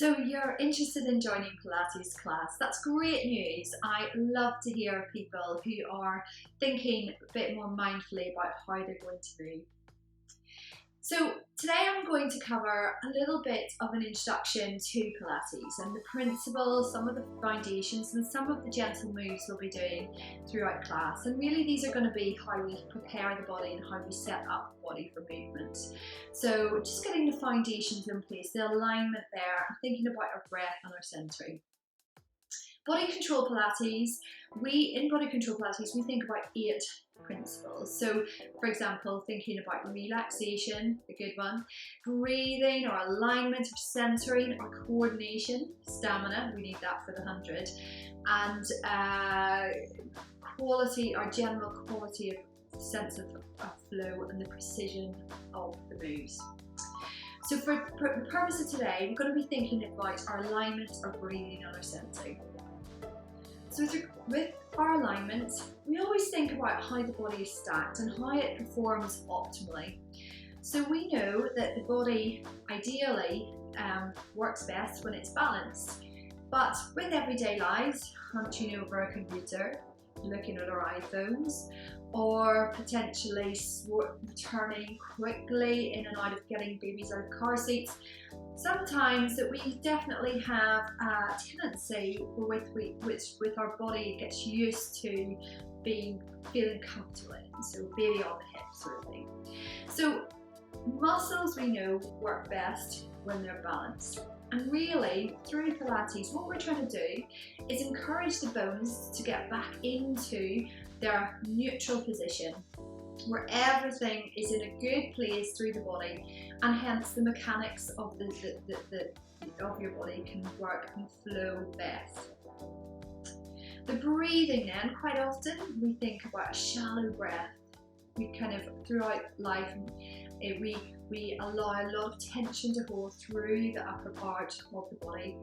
So you're interested in joining Pilates class. That's great news. I love to hear people who are thinking a bit more mindfully about how they're going to move. So today I'm going to cover a little bit of an introduction to Pilates and the principles, some of the foundations and some of the gentle moves we'll be doing throughout class. And really these are going to be how we prepare the body and how we set up the body for movement. So just getting the foundations in place, the alignment there, and thinking about our breath and our centering. Body control Pilates, in body control Pilates we think about 8 principles. So for example, thinking about relaxation, a good one, breathing or alignment or centering or coordination, stamina, we need that for the 100, and quality or general quality of sense of flow and the precision of the moves. So for the purpose of today, we're going to be thinking about our alignment, our breathing and our centering. So with our alignment, we always think about how the body is stacked and how it performs optimally. So we know that the body ideally works best when it's balanced, but with everyday lives, hunching over a computer, looking at our iPhones, or potentially returning quickly in and out of getting babies out of car seats, sometimes that we definitely have a tendency with our body gets used to feeling comfortable in, so baby on the hip sort of thing. So muscles we know work best when they're balanced. And really, through Pilates, what we're trying to do is encourage the bones to get back into their neutral position, where everything is in a good place through the body, and hence the mechanics of your body can work and flow best. The breathing then, quite often we think about a shallow breath. We kind of, throughout life, we allow a lot of tension to hold through the upper part of the body,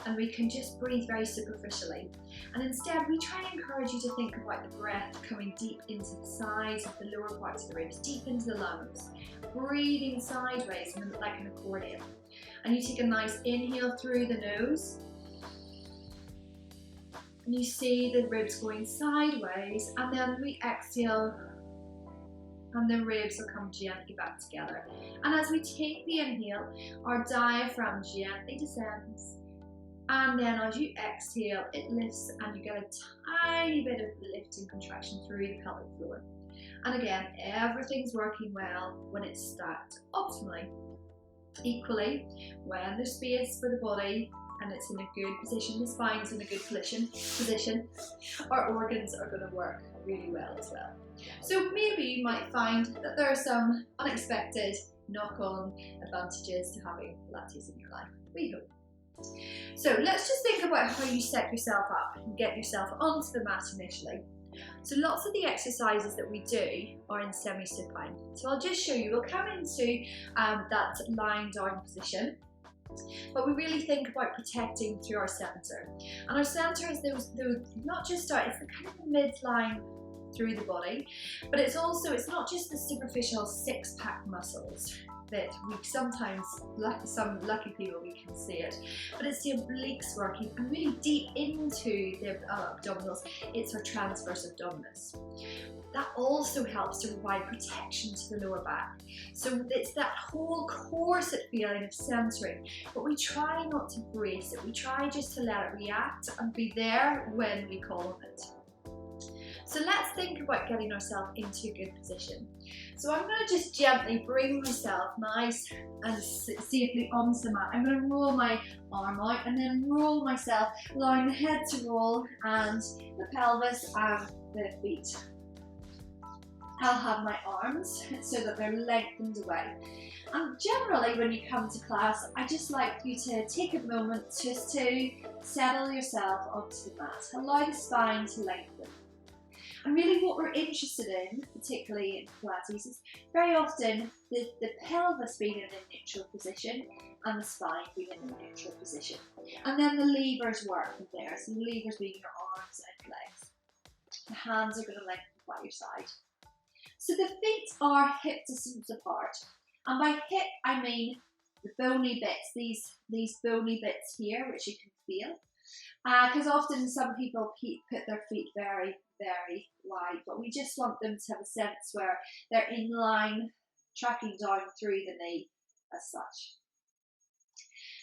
and we can just breathe very superficially. And instead we try and encourage you to think about the breath coming deep into the sides of the lower parts of the ribs, deep into the lungs, breathing sideways like an accordion. And you take a nice inhale through the nose, and you see the ribs going sideways, and then we exhale and the ribs will come gently back together. And as we take the inhale, our diaphragm gently descends, and then as you exhale, it lifts and you get a tiny bit of lift and contraction through the pelvic floor. And again, everything's working well when it's stacked optimally. Equally, when there's space for the body and it's in a good position, the spine's in a good position, our organs are going to work really well as well. So maybe you might find that there are some unexpected knock-on advantages to having Pilates in your life. We hope. So let's just think about how you set yourself up and get yourself onto the mat initially. So lots of the exercises that we do are in semi-supine. So I'll just show you. We'll come into that lying down position, but we really think about protecting through our centre. And our centre is it's the kind of the midline through the body, but it's not just the superficial six-pack muscles that we sometimes, like some lucky people, we can see it, but it's the obliques working and really deep into the abdominals. It's our transverse abdominis. That also helps to provide protection to the lower back. So it's that whole corset feeling of centering, but we try not to brace it. We try just to let it react and be there when we call on it. So let's think about getting ourselves into a good position. So I'm going to just gently bring myself nice and safely onto the mat. I'm going to roll my arm out and then roll myself, allowing the head to roll and the pelvis and the feet. I'll have my arms so that they're lengthened away. And generally when you come to class, I just like you to take a moment just to settle yourself onto the mat. Allow the spine to lengthen. And really what we're interested in, particularly in Pilates, is very often the pelvis being in a neutral position and the spine being in a neutral position. And then the levers work from there. So the levers being your arms and legs. The hands are going to lengthen by your side. So the feet are hip distance apart. And by hip, I mean the bony bits, these bony bits here, which you can feel. Because often some people put their feet very, very wide, but we just want them to have a sense where they're in line, tracking down through the knee as such.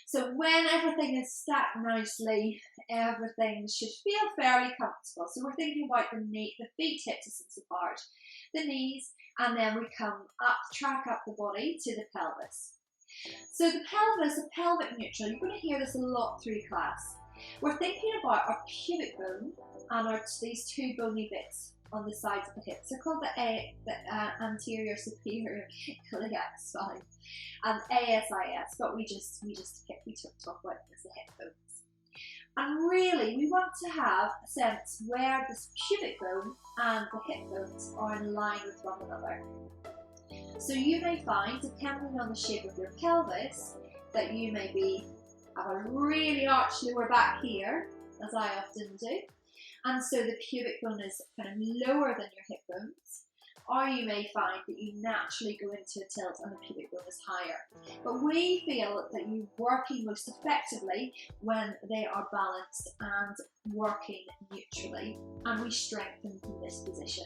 So when everything is stacked nicely, everything should feel fairly comfortable. So we're thinking about the feet hip distance apart, the knees, and then we come up, track up the body to the pelvis. So the pelvis, a pelvic neutral, you're going to hear this a lot through class. We're thinking about our pubic bone and these two bony bits on the sides of the hips. They're called the anterior superior iliac spine and ASIS, but we talk about it as the hip bones. And really, we want to have a sense where this pubic bone and the hip bones are in line with one another. So you may find, depending on the shape of your pelvis, that you may have a really arched lower back here, as I often do, and so the pubic bone is kind of lower than your hip bones, or you may find that you naturally go into a tilt and the pubic bone is higher. But we feel that you're working most effectively when they are balanced and working neutrally, and we strengthen from this position.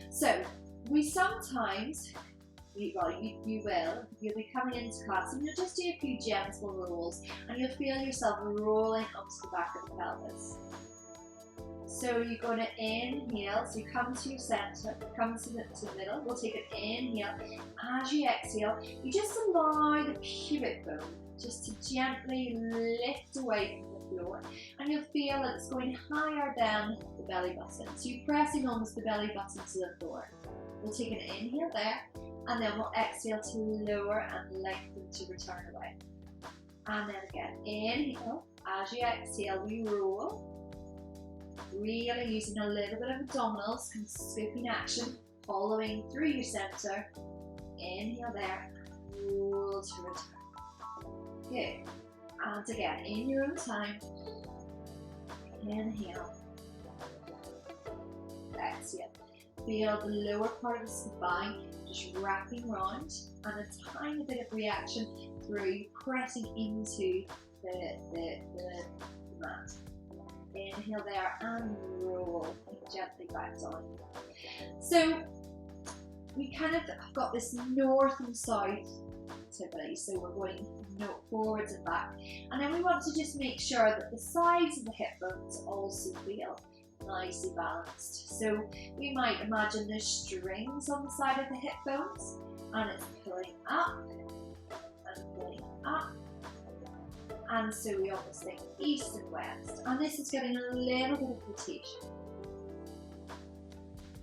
So we sometimes, you'll be coming into class and you'll just do a few gentle rolls and you'll feel yourself rolling onto the back of the pelvis. So you're going to inhale, so you come to your center, come to the middle, we'll take an inhale. As you exhale, you just allow the pubic bone just to gently lift away from the floor, and you'll feel that it's going higher than the belly button. So you're pressing almost the belly button to the floor. We'll take an inhale there, and then we'll exhale to lower and lengthen to return away. And then again, inhale. As you exhale, we roll. Really using a little bit of abdominals and scooping action, following through your center. Inhale there, roll to return. Good. And again, in your own time. Inhale. Exhale. Feel the lower part of the spine just wrapping round, and a tiny bit of reaction through pressing into the mat. Inhale there and roll gently back down. So we kind of got this north and south activity, so we're going forwards and back, and then we want to just make sure that the sides of the hip bones also feel nicely balanced. So we might imagine there's strings on the side of the hip bones, and it's pulling up and pulling up. And so we almost think east and west, and this is getting a little bit of rotation.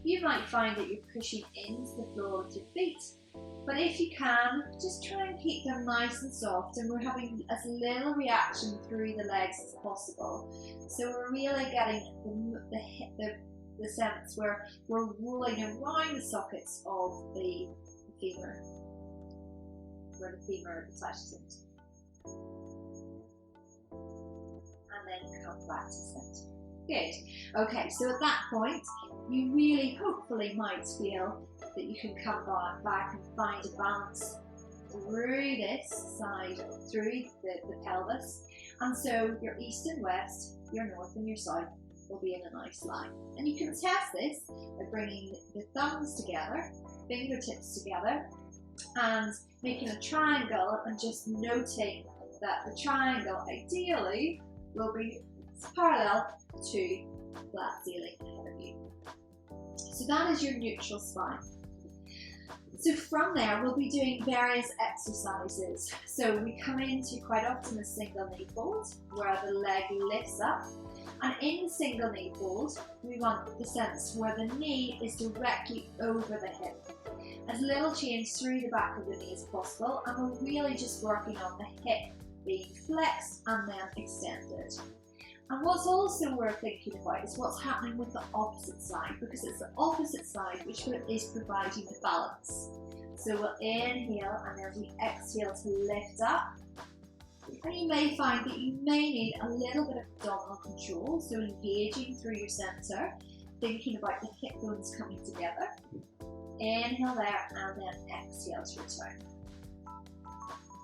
You might find that you're pushing into the floor with your feet, but if you can, just try and keep them nice and soft, and we're having as little reaction through the legs as possible. So we're really getting the sense where we're rolling around the sockets of the femur, where the femur attaches into. And then come back to center. Good. Okay, so at that point, you really hopefully might feel that you can come back and find a balance through this side, through the pelvis. And so your east and west, your north and your south will be in a nice line. And you can test this by bringing the thumbs together, fingertips together, and making a triangle, and just noting that the triangle ideally will be parallel to flat ceiling ahead of you. So that is your neutral spine. So from there, we'll be doing various exercises. So we come into quite often a single knee fold, where the leg lifts up. And in the single knee fold, we want the sense where the knee is directly over the hip. As little change through the back of the knee as possible, and we're really just working on the hip being flexed and then extended. And what's also worth thinking about is what's happening with the opposite side, because it's the opposite side which is providing the balance. So we'll inhale, and then we exhale to lift up. And you may find that you may need a little bit of abdominal control, so engaging through your center, thinking about the hip bones coming together. Inhale there, and then exhale to return.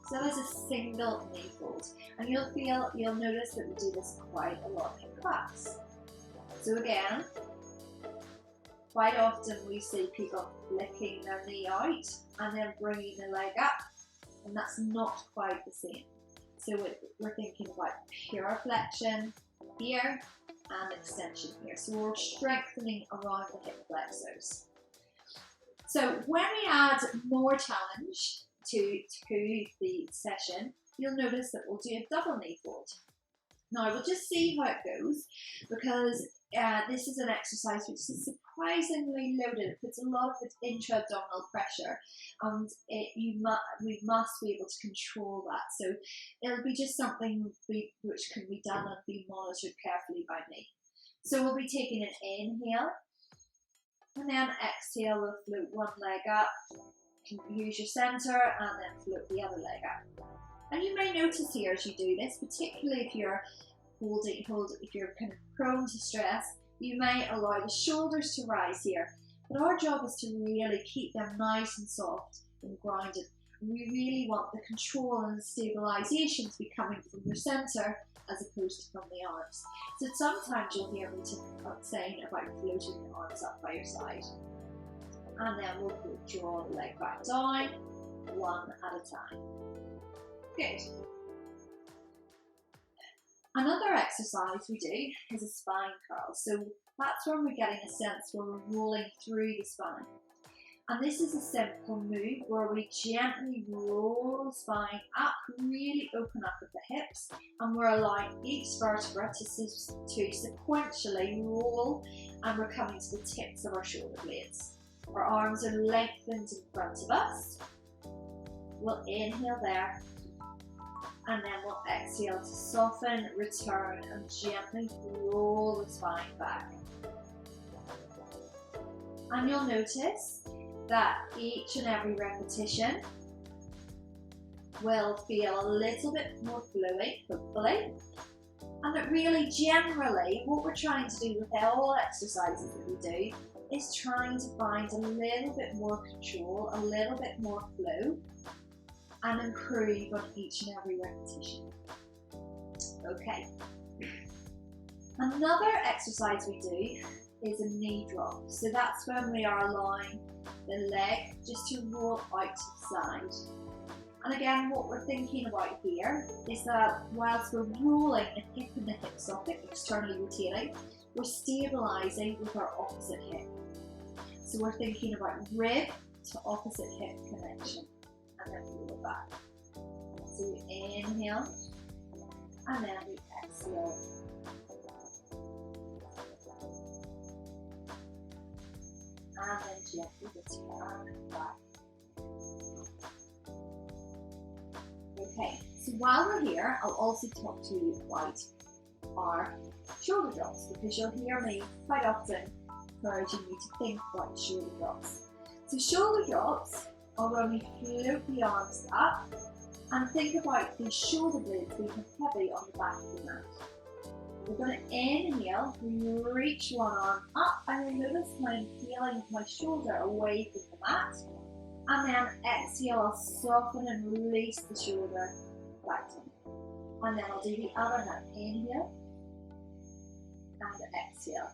So that is a single knee fold. And you'll notice that we do this quite a lot in class. So again, quite often we see people flicking their knee out and then bringing the leg up, and that's not quite the same. So we're thinking about pure flexion here and extension here. So we're strengthening around the hip flexors. So when we add more challenge to the session, you'll notice that we'll do a double knee fold. Now we'll just see how it goes, because this is an exercise which is surprisingly loaded. It puts a lot of intra-abdominal pressure, and we must be able to control that. So it'll be just something which can be done and be monitored carefully by me. So we'll be taking an inhale, and then exhale, we'll float one leg up. You can use your center and then float the other leg up. And you may notice here as you do this, particularly if you're if you're kind of prone to stress, you may allow the shoulders to rise here. But our job is to really keep them nice and soft and grounded. We really want the control and the stabilization to be coming from your center as opposed to from the arms. So sometimes you'll hear me saying about floating the arms up by your side. And then we'll draw the leg back down, one at a time. Good. Another exercise we do is a spine curl. So that's when we're getting a sense where we're rolling through the spine. And this is a simple move where we gently roll the spine up, really open up at the hips, and we're allowing each vertebra to sequentially roll, and we're coming to the tips of our shoulder blades. Our arms are lengthened in front of us. We'll inhale there, and then we'll exhale to soften, return, and gently roll the spine back. And you'll notice that each and every repetition will feel a little bit more fluid, hopefully. And that really, generally, what we're trying to do with all exercises that we do is trying to find a little bit more control, a little bit more flow, and improve on each and every repetition. Okay. Another exercise we do is a knee drop. So that's when we are allowing the leg just to roll out to the side. And again, what we're thinking about here is that whilst we're rolling the hip and the hip socket, externally rotating, we're stabilizing with our opposite hip. So we're thinking about rib to opposite hip connection, and then roll back. So we inhale, and then we exhale. And then gently return back. Okay, so while we're here, I'll also talk to you about our shoulder drops, because you'll hear me quite often encouraging you to think about shoulder drops. So shoulder drops are when we float the arms up and think about the shoulder blades being heavy on the back of the mat. We're going to inhale, reach one arm up, and you'll notice how I'm feeling my shoulder away from the mat. And then exhale, I'll soften and release the shoulder back to me. And then I'll do the other hand. Inhale and exhale.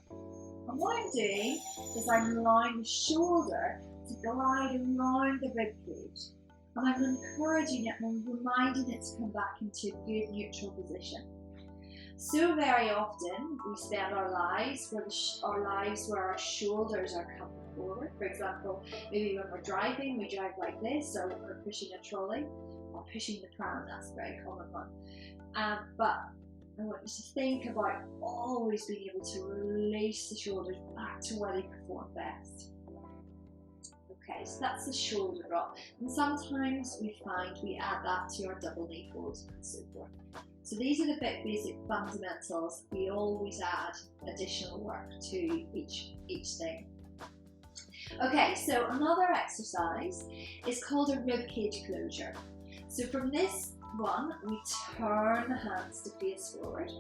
And what I'm doing is I'm allowing the shoulder to glide around the rib cage. And I'm encouraging it and reminding it to come back into a good neutral position. So very often we spend our lives where our shoulders are coming forward. For example, maybe when we're driving, we drive like this, or when we're pushing a trolley or pushing the pram. That's a very common one. But I want you to think about always being able to release the shoulders back to where they perform best. Okay, so that's the shoulder drop. And sometimes we find we add that to our double knee folds and so forth. So these are the basic fundamentals. We always add additional work to each thing. Okay, so another exercise is called a rib cage closure. So from this one, we turn the hands to face forward,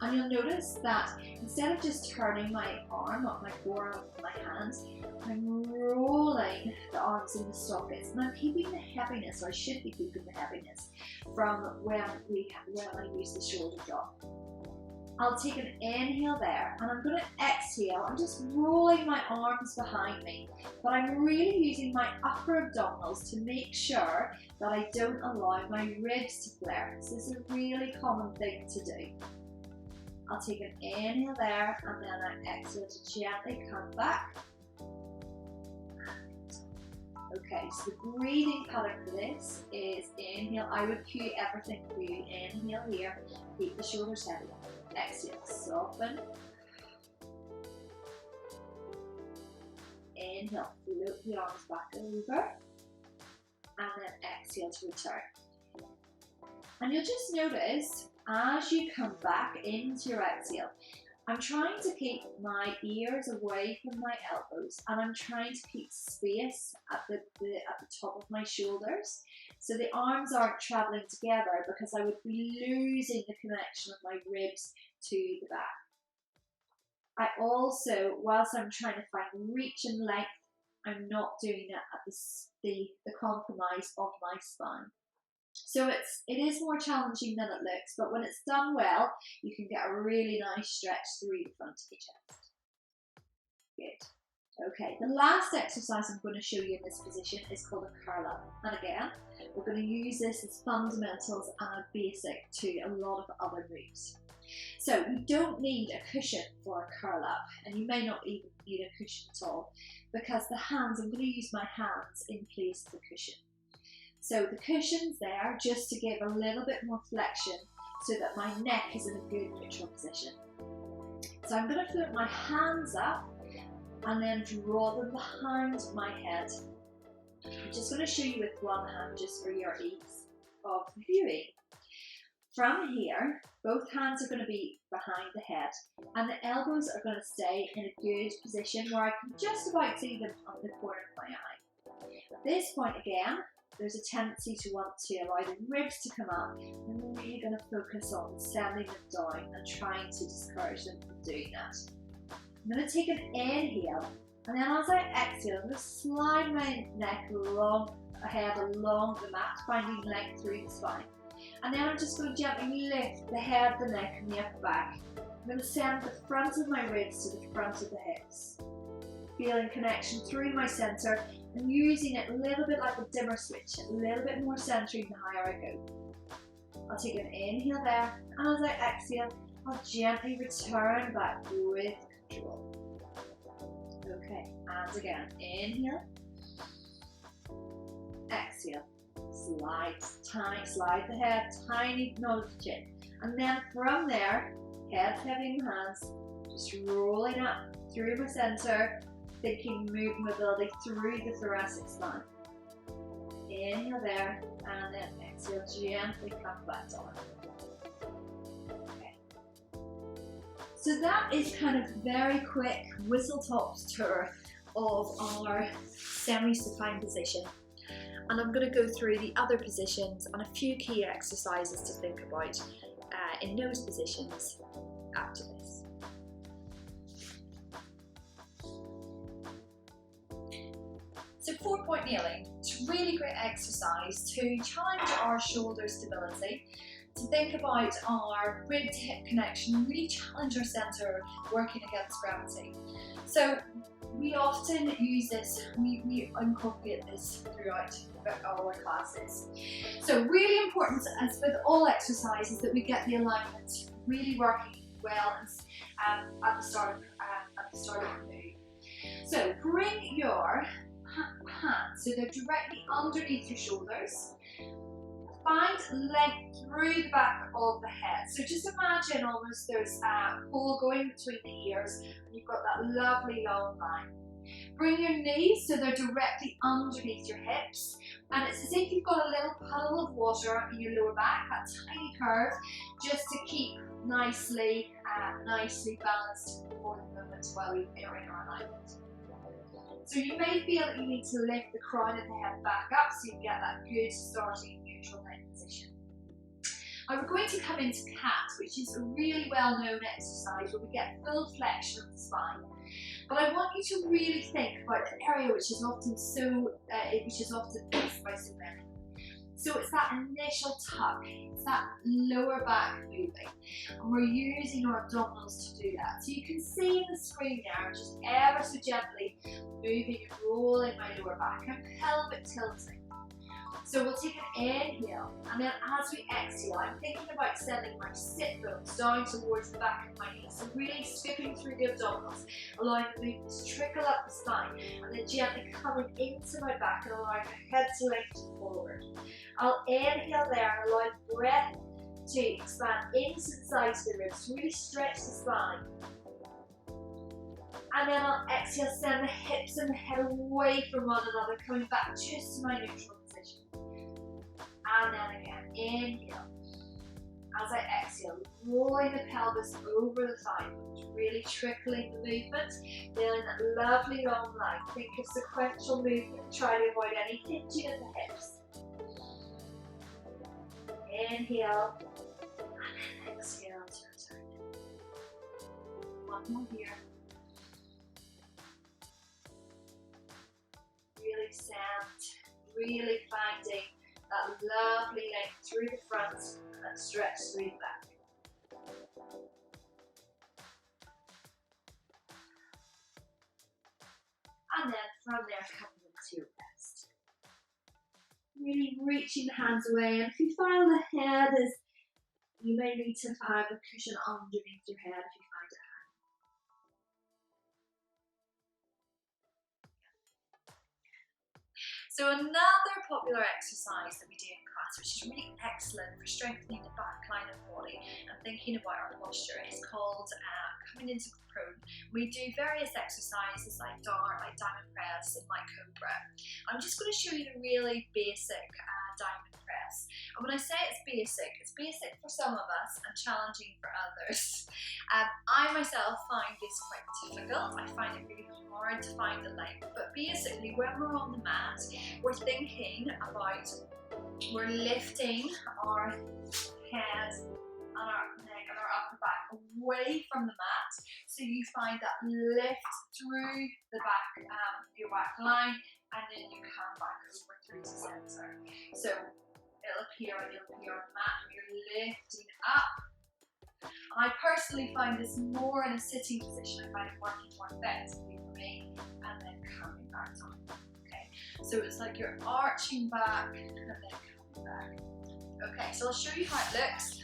and you'll notice that instead of just turning my arm up, my forearm, my hands, I'm rolling the arms in the sockets, and I'm keeping the heaviness, or I should be keeping the heaviness, from when I use the shoulder drop. I'll take an inhale there, and I'm going to exhale. I'm just rolling my arms behind me, but I'm really using my upper abdominals to make sure that I don't allow my ribs to flare. This is a really common thing to do. I'll take an inhale there, and then I exhale to gently come back. Okay, so the breathing pattern for this is inhale. I would cue everything for you. Inhale here, keep the shoulders heavy. Exhale, soften. Inhale, float the arms back over. And then exhale to return. And you'll just notice as you come back into your exhale, I'm trying to keep my ears away from my elbows, and I'm trying to keep space at the top of my shoulders, so the arms aren't traveling together, because I would be losing the connection of my ribs to the back. I also, whilst I'm trying to find reach and length, I'm not doing it at the compromise of my spine. So it is more challenging than it looks, but when it's done well, you can get a really nice stretch through the front of the chest. Good. Okay, the last exercise I'm going to show you in this position is called a curl up. And again, we're going to use this as fundamentals and a basic to a lot of other moves. So we don't need a cushion for a curl up, and you may not even need a cushion at all, because the hands, I'm going to use my hands in place of the cushion. So the cushion's there just to give a little bit more flexion so that my neck is in a good neutral position. So I'm going to float my hands up and then draw them behind my head. I'm just going to show you with one hand just for your ease of viewing. From here, both hands are going to be behind the head, and the elbows are going to stay in a good position where I can just about see them on the corner of my eye. At this point again, there's a tendency to want to allow the ribs to come up. I'm really going to focus on sending them down and trying to discourage them from doing that. I'm going to take an inhale, and then as I exhale, I'm going to slide my neck along the mat, finding length through the spine. And then I'm just going to gently lift the head, the neck, and the upper back. I'm going to send the front of my ribs to the front of the hips. Feeling connection through my centre, and using it a little bit like a dimmer switch, a little bit more centering the higher I go. I'll take an inhale there, and as I exhale, I'll gently return back with control. Okay, and again, inhale, exhale, slide the head, tiny nod of the chin, and then from there, head heavy in hands, just rolling up through my centre, thinking mobility through the thoracic spine. Inhale there, and then exhale, gently come back down. Okay. So that is kind of very quick whistle-top tour of our semi-supine position. And I'm going to go through the other positions and a few key exercises to think about in those positions after this. So 4-point kneeling, it's a really great exercise to challenge our shoulder stability, to think about our rib to hip connection, really challenge our centre working against gravity. So we often use this, we incorporate this throughout all our classes. So really important, as with all exercises, that we get the alignment really working well at the start of the move. So bring your hands so they're directly underneath your shoulders. Find length through the back of the head. So just imagine almost there's a hole going between the ears, and you've got that lovely long line. Bring your knees so they're directly underneath your hips, and it's as if you've got a little puddle of water in your lower back, that tiny curve, just to keep nicely balanced for the moment while we are in our alignment. So you may feel that you need to lift the crown of the head back up so you get that good starting neutral neck position. Now we're going to come into cat, which is a really well-known exercise where we get full flexion of the spine. But I want you to really think about the area which is often missed by so many. So it's that initial tuck, it's that lower back moving, and we're using our abdominals to do that. So you can see in the screen there, I'm just ever so gently moving and rolling my lower back and pelvic tilting. So we'll take an inhale, and then as we exhale, I'm thinking about sending my sit bones down towards the back of my knees. So really scooping through the abdominals, allowing the movement to trickle up the spine, and then gently coming into my back and allowing my head to lengthen forward. I'll inhale there and allow the breath to expand into the sides of the ribs, to really stretch the spine. And then I'll exhale, send the hips and the head away from one another, coming back just to my neutral position. And then again, inhale. As I exhale, rolling the pelvis over the thigh bones, really trickling the movement, feeling that lovely long line. Think of sequential movement, try to avoid any hinging of the hips. Inhale, and then exhale to return. One more here. Really sand, really finding that lovely length through the front and stretch through the back. And then from there, coming into your rest. Really reaching the hands away, and if you feel the head is, you may need to have a cushion underneath your head if you find it. So another popular exercise that we do in class, which is really excellent for strengthening the back line of the body and thinking about our posture, is called coming into prone. We do various exercises like diamond press and like cobra. I'm just going to show you the really basic diamond press. And when I say it's basic for some of us and challenging for others. I myself find this quite difficult. I find it really hard to find the length, but basically when we're on the mat, we're thinking about, we're lifting our head and our neck and our upper back away from the mat, so you find that lift through the back, your back line, and then you come back over through to center. So it'll appear on the mat, you're lifting up. I personally find this more in a sitting position. I find it working more effectively for me, and then coming back down. Okay, so it's like you're arching back and then coming back. Okay, so I'll show you how it looks.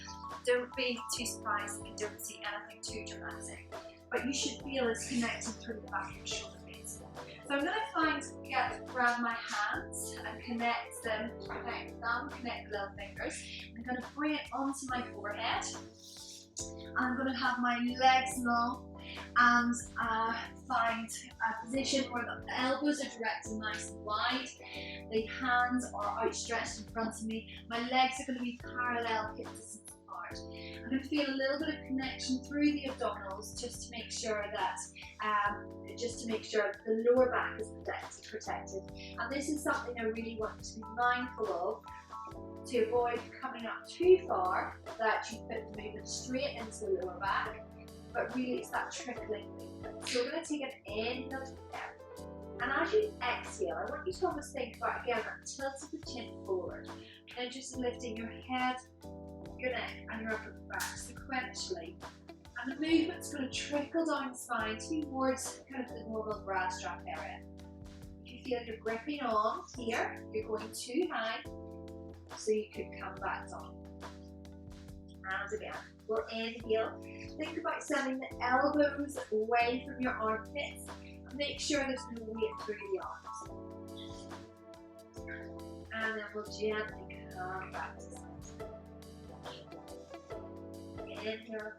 Don't be too surprised if you don't see anything too dramatic, but you should feel it's connecting through the back of your shoulder blades. So I'm going to grab my hands and connect them, connect the thumb, connect the little fingers. I'm going to bring it onto my forehead. I'm going to have my legs long and find a position where the elbows are directed nice and wide. The hands are outstretched in front of me. My legs are going to be parallel, hip distance apart. I'm going to feel a little bit of connection through the abdominals just to make sure that the lower back is protected. And this is something I really want you to be mindful of, to avoid coming up too far, that you put the movement straight into the lower back, but really it's that trickling movement. So we're going to take an inhale there, and as you exhale, I want you to almost think about, again, that tilt of the chin forward, and just lifting your head, your neck and your upper back sequentially, and the movement's going to trickle down the spine towards kind of the normal bra strap area. If you feel you're gripping on here, you're going too high, so you could come back down. And again, we'll inhale. Think about sending the elbows away from your armpits, and make sure there's no weight through the arms. And then we'll gently come back to center. Inhale.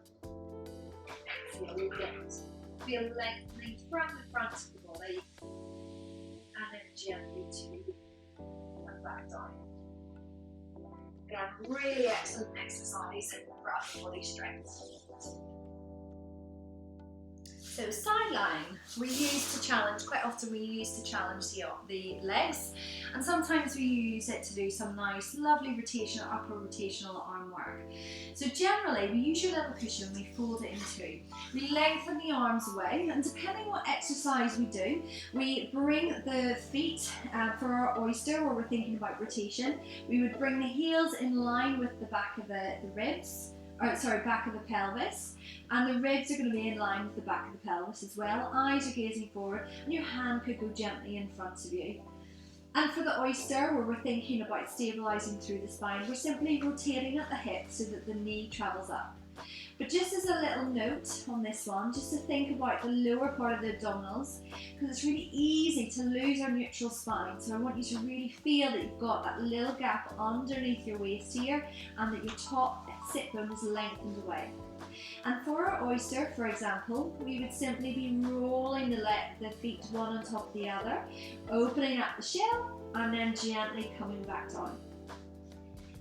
Exhale, lift. Feel lengthening from the front of the body, and then gently to come back down. Again, really excellent exercise for upper body strength. So side lying, quite often we use to challenge the legs, and sometimes we use it to do some nice, lovely rotational, upper rotational arm work. So generally, we use your little cushion, we fold it in two. We lengthen the arms away, and depending what exercise we do, we bring the feet, for our oyster, where we're thinking about rotation, we would bring the heels in line with the back of the ribs, back of the pelvis, and the ribs are going to be in line with the back of the pelvis as well. Eyes are gazing forward, and your hand could go gently in front of you. And for the oyster, where we're thinking about stabilising through the spine, we're simply rotating at the hip so that the knee travels up. But just as a little note on this one, just to think about the lower part of the abdominals, because it's really easy to lose our neutral spine. So I want you to really feel that you've got that little gap underneath your waist here, and that your top sit bone is lengthened away. And for our oyster, for example, we would simply be rolling the feet one on top of the other, opening up the shell, and then gently coming back down.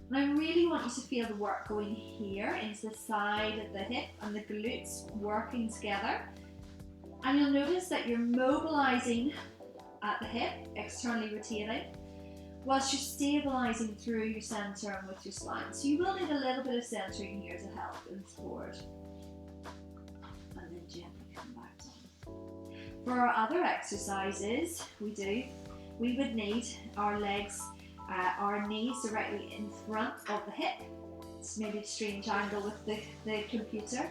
And I really want you to feel the work going here into the side of the hip and the glutes working together. And you'll notice that you're mobilizing at the hip, externally rotating, whilst you're stabilizing through your center and with your spine. So you will need a little bit of centering here to help and support. And then gently come back down. For our other exercises we would need our legs, our knees directly in front of the hip. It's maybe a strange angle with the computer.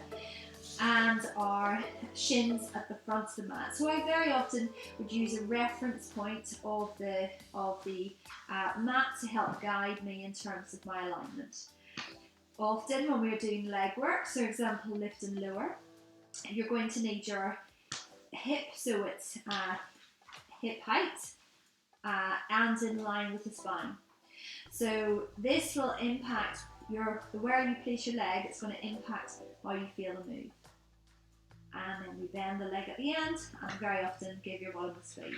And our shins at the front of the mat. So I very often would use a reference point of the mat to help guide me in terms of my alignment. Often when we're doing leg work, so for example lift and lower, you're going to need your hip, so it's hip height and in line with the spine. So this will impact where you place your leg. It's going to impact how you feel the move. And then we bend the leg at the end, and very often give your bottom a squeeze.